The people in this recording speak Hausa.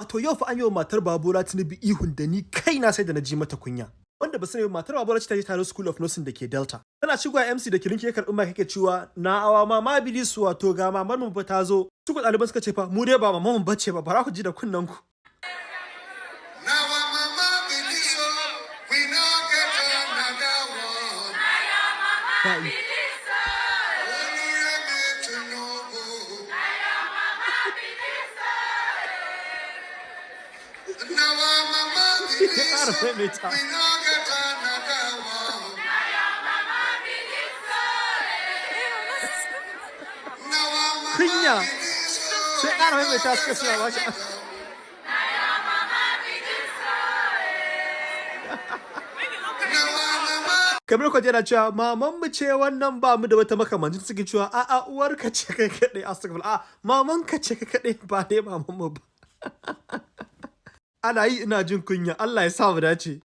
To yau fa an yi wa matar Babola Tinubu ihun da ni kaina sai da na ji mata kunya. Wanda ba sani ba matar Babola ce ta je taron School of Nursing da ke Delta. Tana shigowa MC da kirinki ya karɓi mai kake cewa na awa mama Bilisu wato ga mamar mu fa ta zo. Su ku ɗaliban suka ce fa mu dai ba mamar mu bace ba bara ku ji da kunnen ku. Kunya sai ƙara maimaita suka suna ba shi. Kamar kwaje na cewa maman mu ce wannan ba mu da wata makamancin suke cewa a'a uwarka ce kai kaɗai astagfirullah maman ka ce kai kaɗai ba ne maman mu ba. Ana yi ina jin kunya Allah ya sa mu dace.